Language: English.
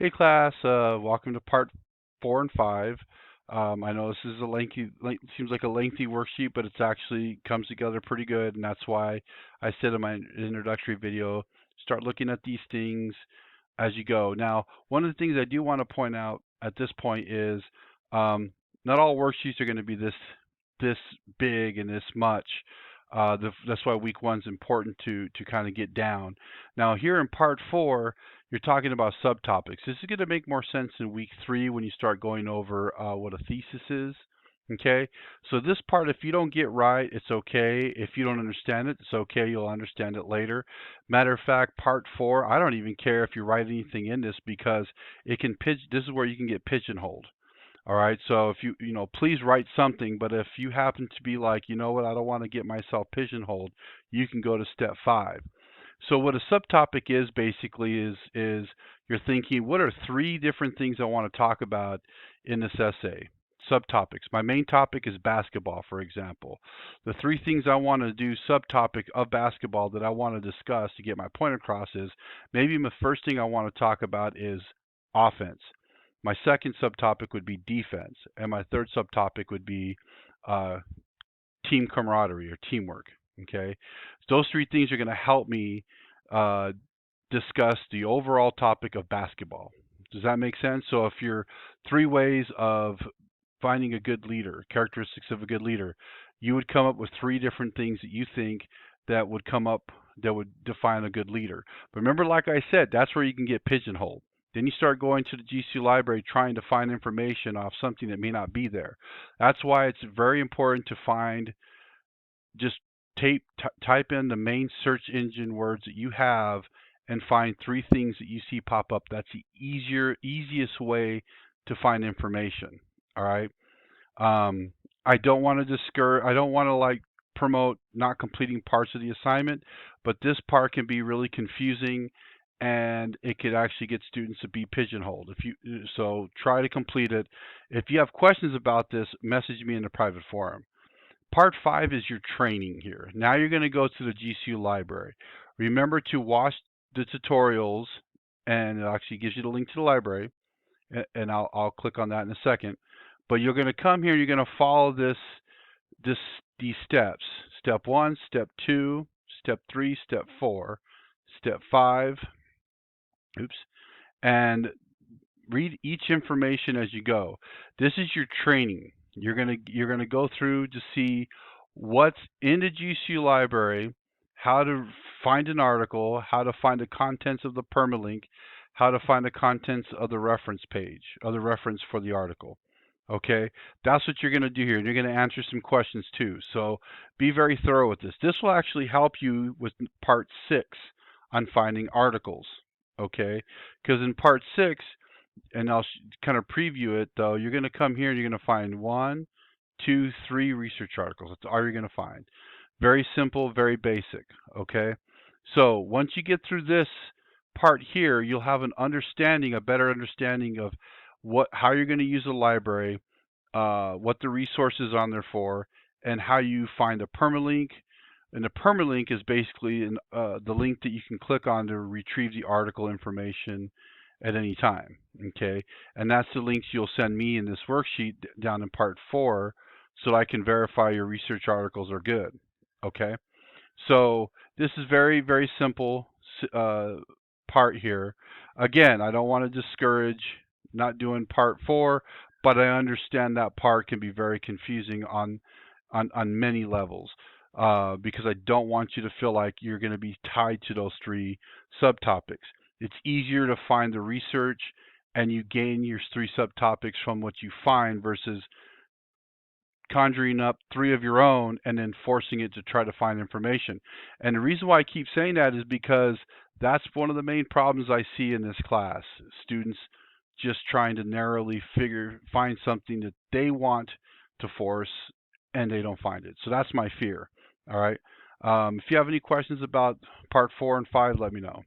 Hey class, welcome to part 4 and 5. I know this is a seems like a lengthy worksheet, but it's actually comes together pretty good, and that's why I said in my introductory video, start looking at these things as you go. Now, one of the things I do want to point out at this point is not all worksheets are going to be this big and this much. That's why week one's important to kind of get down. Now, here in part 4, you're talking about subtopics. This is going to make more sense in week 3 when you start going over what a thesis is. Okay, so this part, if you don't get right, it's okay. If you don't understand it, it's okay. You'll understand it later. Matter of fact, part 4, I don't even care if you write anything in this because it can pitch. This is where you can get pigeonholed. All right, so if please write something, but if you happen to be like, you know what, I don't want to get myself pigeonholed, you can go to step 5. So what a subtopic is basically is you're thinking, what are 3 different things I want to talk about in this essay? Subtopics. My main topic is basketball, for example. The 3 things I want to do subtopic of basketball that I want to discuss to get my point across is maybe the first thing I want to talk about is offense. My second subtopic would be defense, and my third subtopic would be uh, team camaraderie or teamwork. Okay, those 3 things are going to help me uh, discuss the overall topic of basketball. Does that make sense? So if you're 3 ways of finding a good leader, characteristics of a good leader, you would come up with 3 different things that you think that would come up that would define a good leader. But remember, like I said, that's where you can get pigeonholed. Then you start going to the GCU library trying to find information off something that may not be there. That's why it's very important to find, just type in the main search engine words that you have and find 3 things that you see pop up. That's the easiest way to find information. All right. I don't want to discourage. I don't want to like promote not completing parts of the assignment, but this part can be really confusing, and it could actually get students to be pigeonholed. So try to complete it. If you have questions about this, message me in the private forum. Part 5 is your training here. Now you're going to go to the GCU library. Remember to watch the tutorials, and it actually gives you the link to the library, and I'll click on that in a second. But you're going to come here, you're going to follow these steps. Step 1, step 2, step 3, step 4, step 5. Oops. And read each information as you go. This is your training. You're gonna go through to see what's in the GCU library, how to find an article, how to find the contents of the permalink, how to find the contents of the reference page, of the reference for the article. Okay, that's what you're going to do here. And you're going to answer some questions too. So be very thorough with this. This will actually help you with part 6 on finding articles. Okay, because in part 6, and I'll kind of preview it though, you're going to come here and you're going to find 1, 2, 3 research articles. That's all you're going to find. Very simple, very basic. Okay, so once you get through this part here, you'll have an understanding, a better understanding of how you're going to use the library, what the resources on there for, and how you find a permalink. And the permalink is basically the link that you can click on to retrieve the article information at any time. Okay, and that's the links you'll send me in this worksheet down in part 4, so that I can verify your research articles are good. Okay, so this is very, very simple part here. Again, I don't want to discourage not doing part 4, but I understand that part can be very confusing on many levels, because I don't want you to feel like you're going to be tied to those 3 subtopics. It's easier to find the research and you gain your 3 subtopics from what you find versus conjuring up 3 of your own and then forcing it to try to find information. And the reason why I keep saying that is because that's one of the main problems I see in this class. Students just trying to narrowly find something that they want to force, and they don't find it. So that's my fear. All right. If you have any questions about part 4 and 5, let me know.